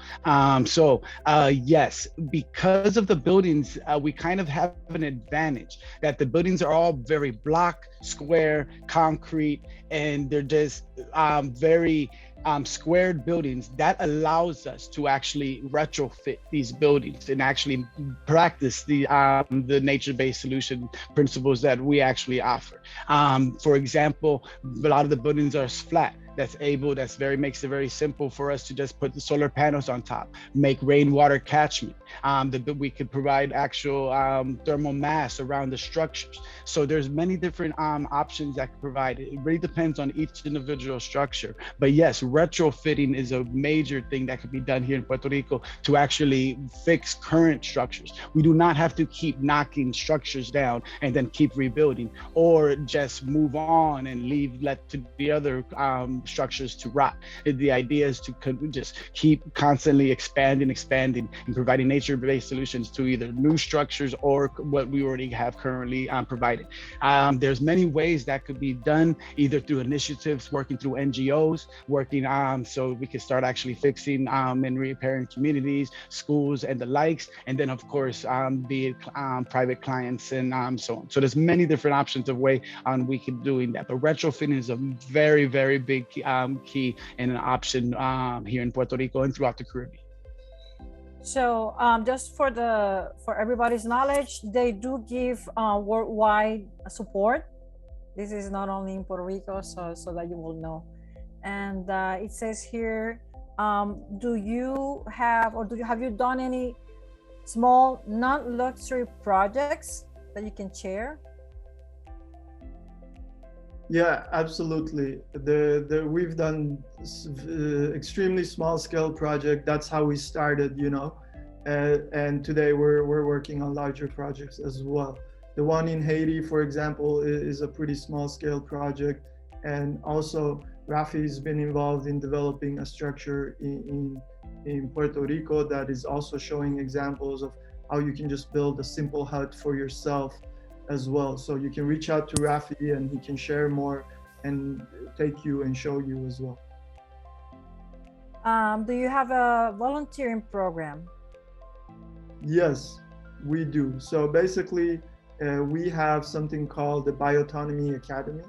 Yes, because of the buildings, we kind of have an advantage that the buildings are all very block, square, concrete, and they're just very squared buildings. That allows us to actually retrofit these buildings and actually practice the nature-based solution principles that we actually offer. For example, a lot of the buildings are flat. Makes it very simple for us to just put the solar panels on top, make rainwater catchment. We could provide actual thermal mass around the structures. So there's many different options that can provide. It really depends on each individual structure. But yes, retrofitting is a major thing that could be done here in Puerto Rico to actually fix current structures. We do not have to keep knocking structures down and then keep rebuilding, or just move on and let to the other structures to rot. The idea is to just keep constantly expanding and providing nature-based solutions to either new structures or what we already have currently provided. There's many ways that could be done, either through initiatives, working through NGOs, working so we can start actually fixing and repairing communities, schools, and the likes, and then of course the private clients and so on. So there's many different options of way on we can doing that, but retrofitting is a very, very big key and an option here in Puerto Rico and throughout the Caribbean. So just for everybody's knowledge, they do give worldwide support. This is not only in Puerto Rico, so that you will know. And it says here, have you done any small non-luxury projects that you can share? Yeah, absolutely. We've done extremely small scale project. That's how we started, you know, and today we're working on larger projects as well. The one in Haiti, for example, is a pretty small scale project, and also Rafi's been involved in developing a structure in Puerto Rico that is also showing examples of how you can just build a simple hut for yourself as well. So you can reach out to Rafi and he can share more and take you and show you as well. Do you have a volunteering program? Yes, we do. So basically, we have something called the Bioautonomy Academy,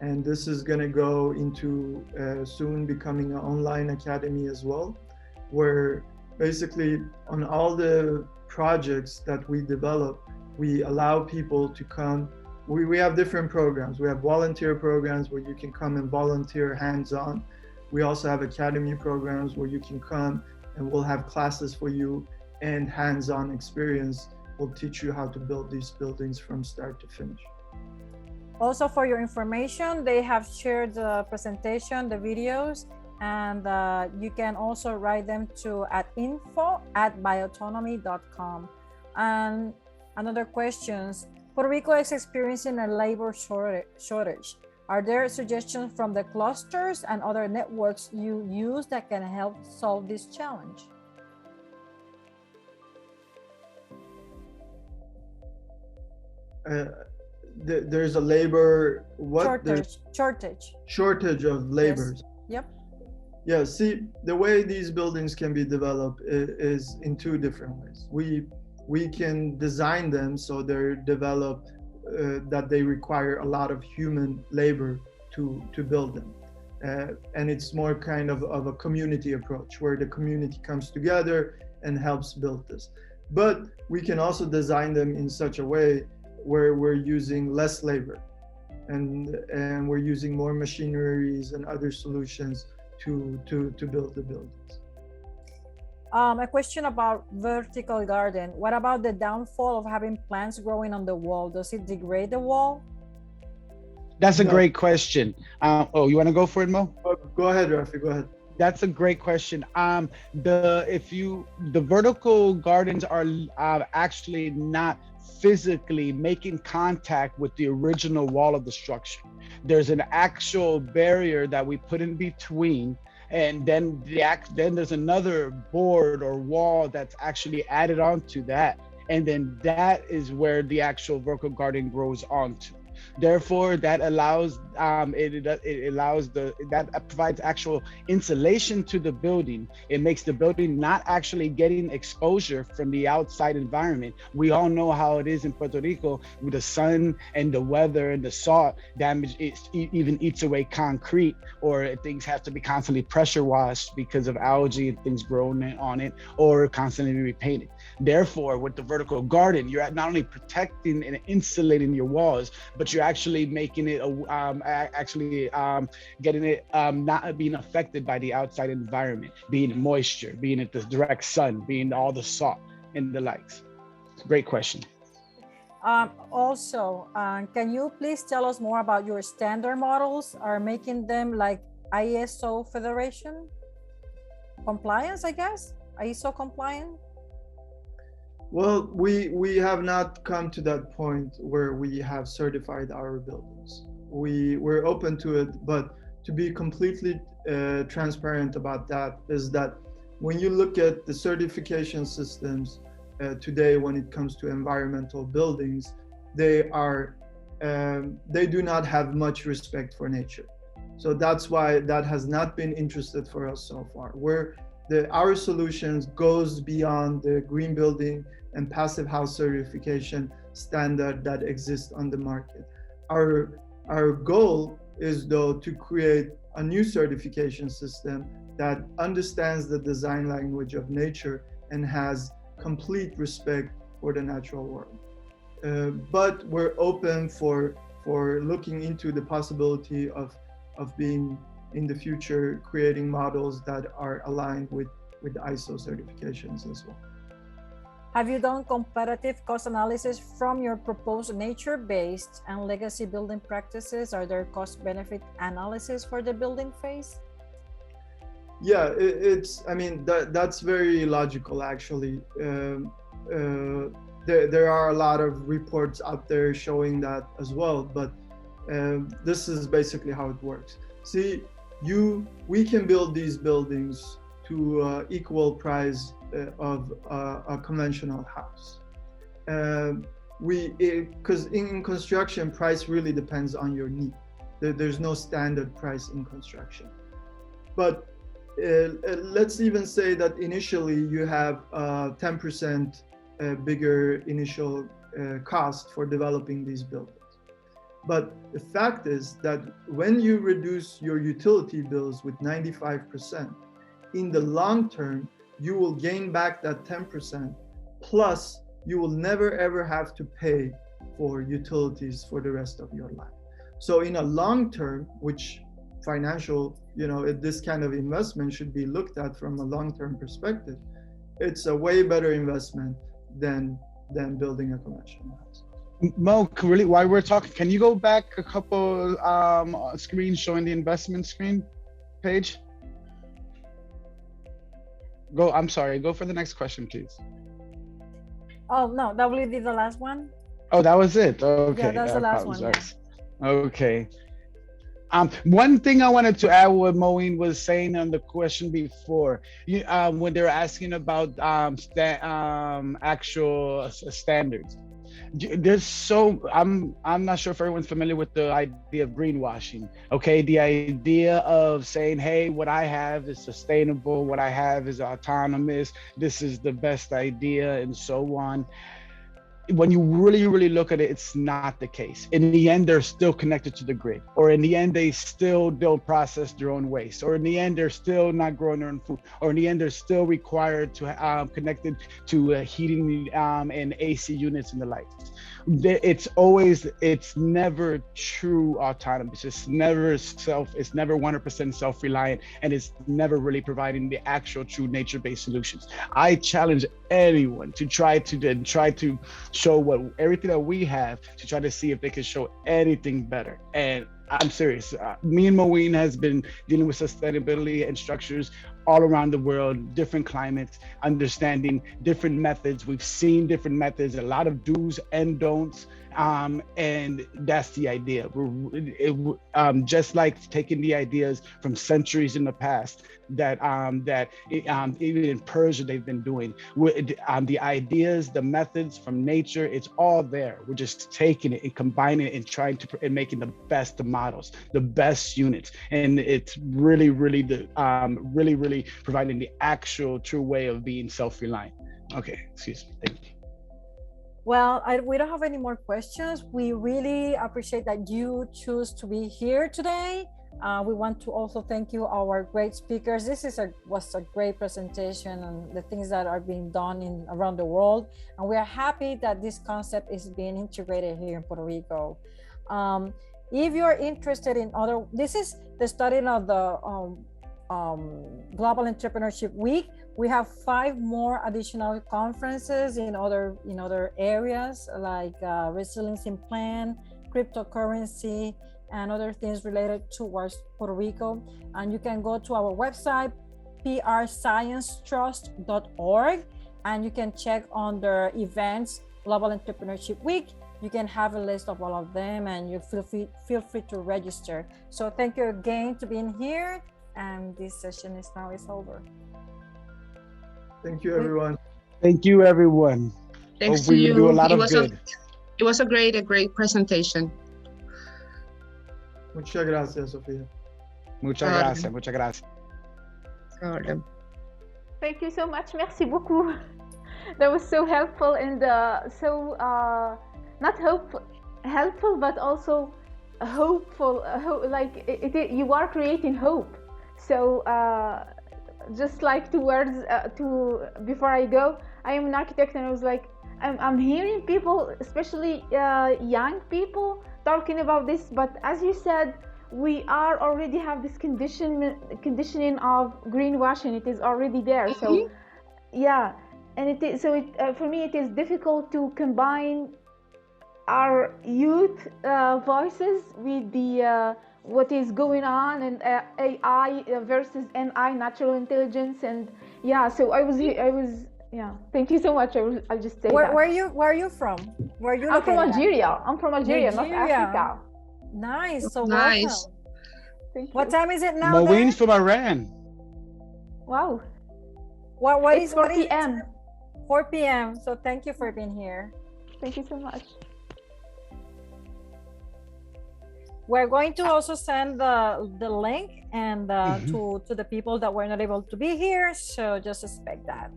and this is going to go into soon becoming an online academy as well, where basically on all the projects that we develop, we allow people to come. We have different programs. We have volunteer programs where you can come and volunteer hands-on. We also have academy programs where you can come and we'll have classes for you and hands-on experience. We'll teach you how to build these buildings from start to finish. Also, for your information, they have shared the presentation, the videos, and you can also write them to info@biotonomy.com. And another questions, Puerto Rico is experiencing a labor shortage. Are there suggestions from the clusters and other networks you use that can help solve this challenge? There's a labor shortage of laborers. Yes. Yep. Yeah, see, the way these buildings can be developed is in two different ways. We can design them so they're developed that they require a lot of human labor to build them. And it's more kind of a community approach where the community comes together and helps build this. But we can also design them in such a way where we're using less labor and we're using more machineries and other solutions to build the buildings. A question about vertical garden. What about the downfall of having plants growing on the wall? Does it degrade the wall? That's a great question. You want to go for it, Mo? Go ahead, Rafi, go ahead. That's a great question. The vertical gardens are actually not physically making contact with the original wall of the structure. There's an actual barrier that we put in between, and then there's another board or wall that's actually added onto that, and then that is where the actual vertical garden grows onto. Therefore, that allows that provides actual insulation to the building. It makes the building not actually getting exposure from the outside environment. We all know how it is in Puerto Rico with the sun and the weather and the salt damage. It even eats away concrete, or things have to be constantly pressure washed because of algae and things growing on it, or constantly repainted. Therefore, with the vertical garden, you're not only protecting and insulating your walls, but you're actually making it getting it not being affected by the outside environment, being moisture, being at the direct sun, being all the salt and the likes. Great question. Also, can you please tell us more about your standard models? Are making them like ISO Federation compliance, I guess? ISO compliant? Well, we have not come to that point where we have certified our buildings. We're open to it, but to be completely transparent about that, is that when you look at the certification systems today, when it comes to environmental buildings, they do not have much respect for nature. So that's why that has not been interested for us so far. Our solutions goes beyond the green building and passive house certification standard that exists on the market. Our goal is, though, to create a new certification system that understands the design language of nature and has complete respect for the natural world. But we're open for looking into the possibility of being, in the future, creating models that are aligned with ISO certifications as well. Have you done comparative cost analysis from your proposed nature-based and legacy building practices? Are there cost-benefit analysis for the building phase? Yeah, that's very logical, actually. There are a lot of reports out there showing that as well, but this is basically how it works. See, we can build these buildings to equal price of a conventional house. Because in construction, price really depends on your need. There's no standard price in construction. But let's even say that initially you have 10% bigger initial cost for developing these buildings. But the fact is that when you reduce your utility bills with 95%, in the long term, you will gain back that 10%, plus you will never ever have to pay for utilities for the rest of your life. So in a long term, which financial, this kind of investment should be looked at from a long-term perspective, it's a way better investment than building a conventional house. Mo, really, while we're talking, can you go back a couple screens showing the investment screen page? Go for the next question, please. Oh, no, that will be the last one. Oh, that was it. Okay. Yeah, that's the last one. Yeah. Okay. One thing I wanted to add what Moein was saying on the question before, when they were asking about actual standards. I'm not sure if everyone's familiar with the idea of greenwashing. Okay, the idea of saying, hey, what I have is sustainable, what I have is autonomous, this is the best idea, and so on. When you really look at it, it's not the case. In the end, they're still connected to the grid, or in the end, they still don't process their own waste, or in the end, they're still not growing their own food, or in the end, they're still required to connected to heating and AC units and the like. It's never true autonomous. It's never 100% self-reliant, and it's never really providing the actual true nature-based solutions. I challenge anyone to try to show everything that we have, to try to see if they can show anything better. And I'm serious. Me and Moein has been dealing with sustainability and structures all around the world, different climates, understanding different methods. We've seen different methods, a lot of do's and don'ts. And that's the idea. Just like taking the ideas from centuries in the past that even in Persia they've been doing. The ideas, the methods from nature, it's all there. We're just taking it and combining it and trying to and making the best models, the best units, and it's really providing the actual true way of being self-reliant. Okay, excuse me. Thank you. Well, we don't have any more questions. We really appreciate that you choose to be here today. We want to also thank you, our great speakers. This was a great presentation on the things that are being done around the world. And we are happy that this concept is being integrated here in Puerto Rico. If you're interested in this is the starting of the Global Entrepreneurship Week. We have 5 more additional conferences in other areas like resiliency plan, cryptocurrency, and other things related towards Puerto Rico. And you can go to our website, prsciencetrust.org, and you can check on the events Global Entrepreneurship Week. you can have a list of all of them, and you feel free to register. So thank you again to being here, and this session is over. Thank you, everyone. Thank you, everyone. Thanks Hope to we you. do a lot of good. It was a great presentation. Muchas gracias, Sofia. Muchas gracias. Muchas gracias. Thank you so much. Merci beaucoup. That was so helpful and so not helpful, but also hopeful. Like you are creating hope. So just like two words before I go, I am an architect, and I was like, I'm hearing people, especially young people, talking about this. But as you said, we are already have this conditioning of greenwashing. It is already there. So yeah, and it is so. For me, it is difficult to combine our youth voices with the what is going on, and AI versus NI, natural intelligence, and yeah. So I was yeah. Thank you so much. I'll just say that. Where are you from? Where are you? I'm from Algeria. I'm from Algeria, North Africa. Nice. So nice. Welcome. Thank you. What time is it now? Moein's from Iran. Wow. What It's 4 p.m. 4 p.m. So thank you for being here. Thank you so much. We're going to also send the link and to the people that were not able to be here. So just expect that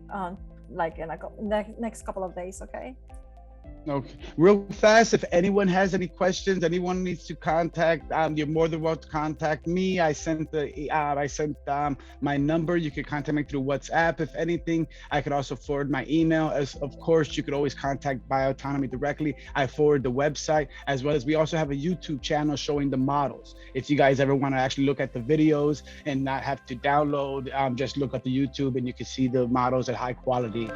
like in the next couple of days, okay? Okay, real fast, if anyone has any questions, anyone needs to contact, you're more than welcome to contact me. I sent my number. You can contact me through WhatsApp. If anything, I could also forward my email. As of course, you could always contact Biotonomy directly. I forward the website, as well as we also have a YouTube channel showing the models. If you guys ever want to actually look at the videos and not have to download, just look at the YouTube and you can see the models at high quality.